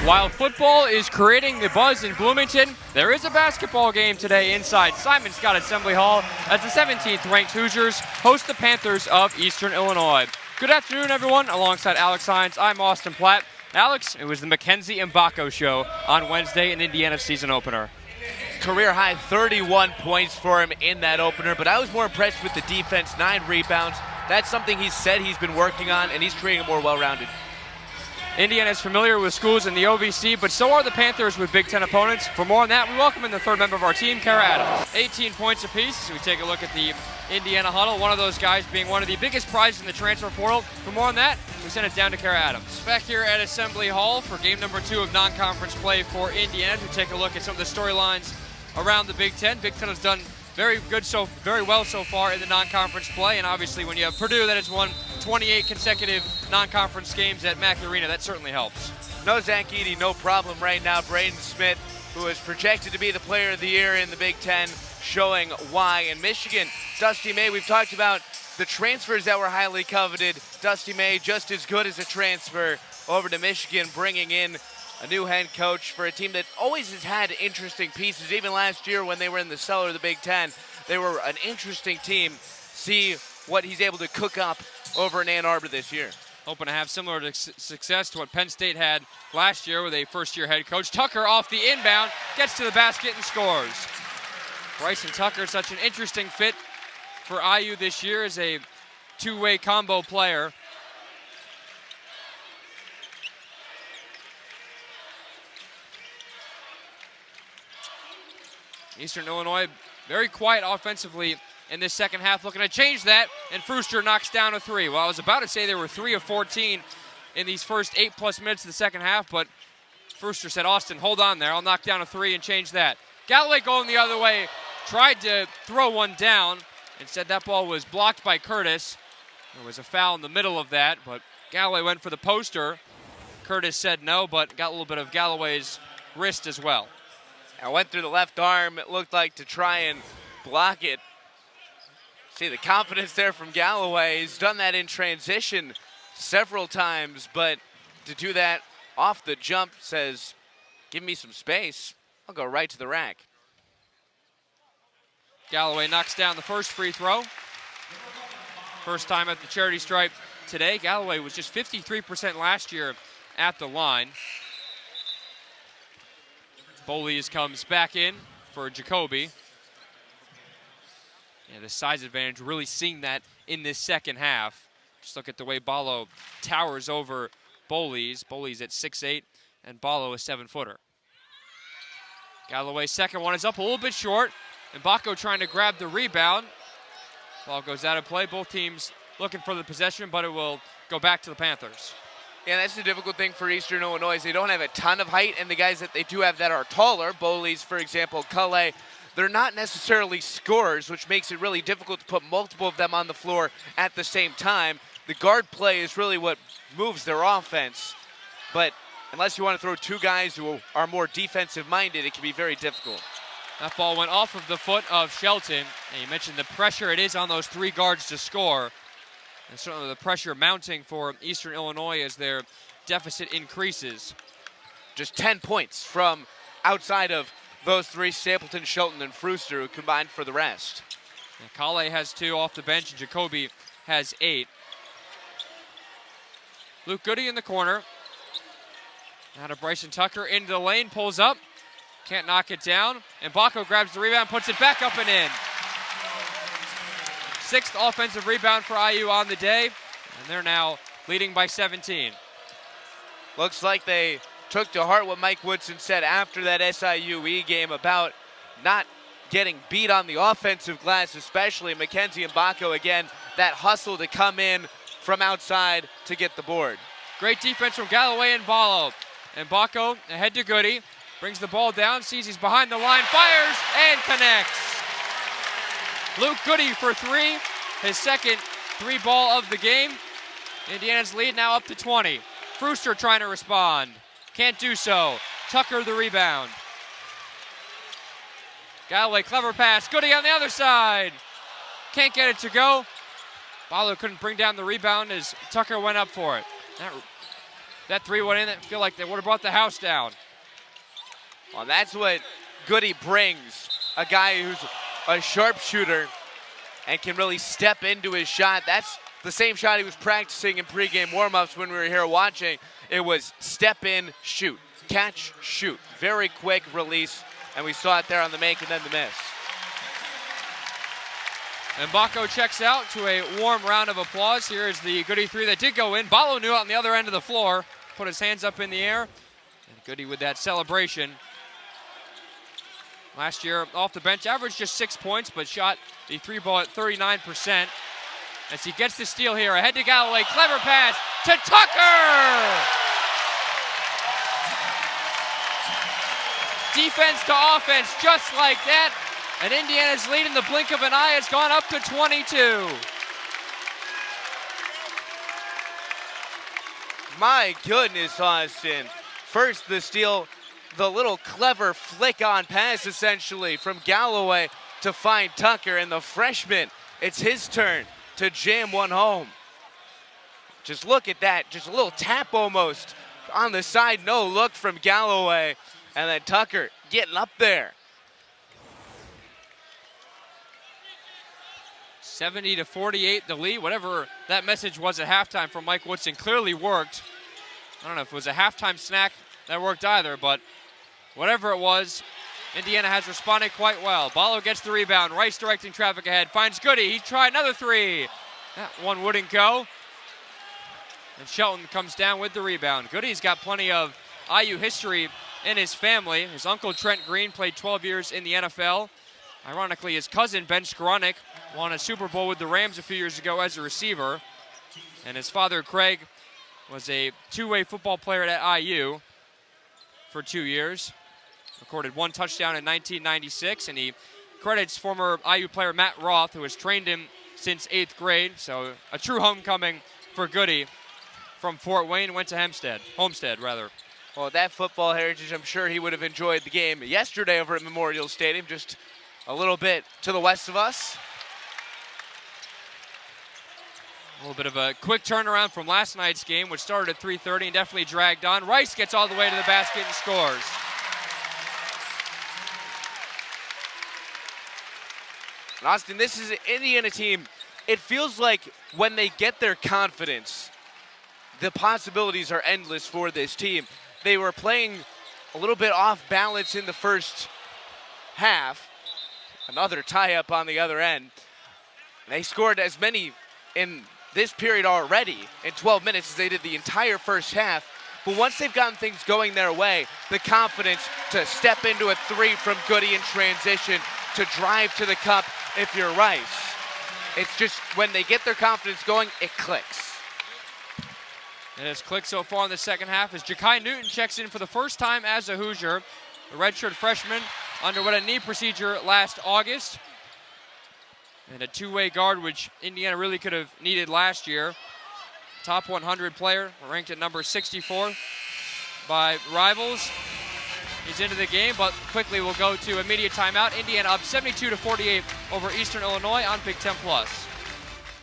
While football is creating the buzz in Bloomington, there is a basketball game today inside Simon Scott Assembly Hall as the 17th ranked Hoosiers host the Panthers of Eastern Illinois. Good afternoon, everyone. Alongside Alex Hines, I'm Austin Platt. Alex, it was the Mackenzie Mbako show on Wednesday in Indiana's season opener. Career high 31 points for him in that opener, but I was more impressed with the defense, 9 rebounds. That's something he said he's been working on, and he's creating a more well-rounded. Indiana is familiar with schools in the OVC, but so are the Panthers with Big Ten opponents. For more on that, we welcome in the third member of our team, Kara Adams. 18 points apiece as we take a look at the Indiana huddle. One of those guys being one of the biggest prizes in the transfer portal. For more on that, we send it down to Kara Adams. Back here at Assembly Hall for game number 2 of non-conference play for Indiana. We take a look at some of the storylines around the Big Ten. Big Ten has done very well so far in the non-conference play, and obviously when you have Purdue that has won 28 consecutive non-conference games at Mackey Arena, that certainly helps. No Zach Edey, no problem right now. Braden Smith, who is projected to be the player of the year in the Big Ten, showing why. In Michigan, Dusty May, we've talked about the transfers that were highly coveted. Dusty May just as good as a transfer over to Michigan, bringing in a new head coach for a team that always has had interesting pieces. Even last year when they were in the cellar of the Big Ten, they were an interesting team. See what he's able to cook up over in Ann Arbor this year. Hoping to have similar success to what Penn State had last year with a first-year head coach. Tucker off the inbound, gets to the basket and scores. Bryson Tucker, such an interesting fit for IU this year as a two-way combo player. Eastern Illinois very quiet offensively in this second half, looking to change that, and Frooster knocks down a 3. Well, I was about to say they were 3 of 14 in these first 8+ minutes of the second half, but Frooster said, Austin, hold on there. I'll knock down a 3 and change that. Galloway going the other way, tried to throw one down. Instead, that ball was blocked by Curtis. There was a foul in the middle of that, but Galloway went for the poster. Curtis said no, but got a little bit of Galloway's wrist as well. I went through the left arm, it looked like, to try and block it. See the confidence there from Galloway. He's done that in transition several times, but to do that off the jump says, give me some space. I'll go right to the rack. Galloway knocks down the first free throw. First time at the charity stripe today. Galloway was just 53% last year at the line. Bolies comes back in for Jacoby. Yeah, the size advantage, really seeing that in this second half. Just look at the way Ballo towers over Bolies. Bolies at 6'8", and Ballo a 7-footer. Galloway's second one is up a little bit short. Mbako trying to grab the rebound. Ball goes out of play. Both teams looking for the possession, but it will go back to the Panthers. Yeah, that's the difficult thing for Eastern Illinois. They don't have a ton of height, and the guys that they do have that are taller, Bolies, for example, Cully, they're not necessarily scorers, which makes it really difficult to put multiple of them on the floor at the same time. The guard play is really what moves their offense. But unless you want to throw two guys who are more defensive-minded, it can be very difficult. That ball went off of the foot of Shelton. And you mentioned the pressure it is on those 3 guards to score. And certainly the pressure mounting for Eastern Illinois as their deficit increases. Just 10 points from outside of those 3, Stapleton, Shelton, and Frooster, who combined for the rest. And Kale has 2 off the bench, and Jacoby has 8. Luke Goody in the corner. Now to Bryson Tucker into the lane, pulls up. Can't knock it down. And Mbako grabs the rebound, puts it back up and in. 6th offensive rebound for IU on the day, and they're now leading by 17. Looks like they took to heart what Mike Woodson said after that SIUE game about not getting beat on the offensive glass, especially Mackenzie Mbako. Again, that hustle to come in from outside to get the board. Great defense from Galloway and Ballo. And Mbako ahead to Goody, brings the ball down, sees he's behind the line, fires, and connects. Luke Goody for 3, his second 3-ball of the game. Indiana's lead now up to 20. Frooster trying to respond. Can't do so. Tucker the rebound. Galloway, clever pass. Goody on the other side. Can't get it to go. Ballo couldn't bring down the rebound as Tucker went up for it. That three went in, I feel like they would have brought the house down. Well, that's what Goody brings. A guy who's a sharpshooter and can really step into his shot. That's the same shot he was practicing in pregame warmups when we were here watching. It was step in, shoot, catch, shoot. Very quick release, and we saw it there on the make and then the miss. And Baco checks out to a warm round of applause. Here is the Goody three that did go in. Ballo knew it on the other end of the floor, put his hands up in the air. And Goody with that celebration. Last year off the bench, averaged just 6 points, but shot the three ball at 39%. As he gets the steal here, ahead to Galloway, clever pass to Tucker! Defense to offense, just like that. And Indiana's lead in the blink of an eye has gone up to 22. My goodness, Austin. First the steal, the little clever flick on pass essentially from Galloway to find Tucker, and the freshman, it's his turn to jam one home. Just look at that, just a little tap almost on the side, no look from Galloway, and then Tucker getting up there. 70-48 the lead. Whatever that message was at halftime from Mike Woodson clearly worked. I don't know if it was a halftime snack that worked either, but whatever it was, Indiana has responded quite well. Ballo gets the rebound. Rice directing traffic ahead. Finds Goody. He tried another three. That one wouldn't go. And Shelton comes down with the rebound. Goody's got plenty of IU history in his family. His uncle Trent Green played 12 years in the NFL. Ironically, his cousin Ben Skoranek won a Super Bowl with the Rams a few years ago as a receiver. And his father Craig was a two-way football player at IU for 2 years. Recorded one touchdown in 1996, and he credits former IU player Matt Roth, who has trained him since 8th grade. So a true homecoming for Goody from Fort Wayne, went to Homestead rather. Well, that football heritage, I'm sure he would have enjoyed the game yesterday over at Memorial Stadium, just a little bit to the west of us. A little bit of a quick turnaround from last night's game, which started at 3:30 and definitely dragged on. Rice gets all the way to the basket and scores. And Austin, this is an Indiana team. It feels like when they get their confidence, the possibilities are endless for this team. They were playing a little bit off balance in the first half. Another tie-up on the other end. They scored as many in this period already in 12 minutes as they did the entire first half. But once they've gotten things going their way, the confidence to step into a three from Goody in transition, to drive to the cup if you're Rice. It's just when they get their confidence going, it clicks. It has clicked so far in the second half as Ja'Kai Newton checks in for the first time as a Hoosier. The redshirt freshman underwent a knee procedure last August. And a two-way guard, which Indiana really could have needed last year. Top 100 player, ranked at number 64 by Rivals. He's into the game, but quickly will go to immediate timeout. Indiana up 72-48 over Eastern Illinois on Big Ten Plus.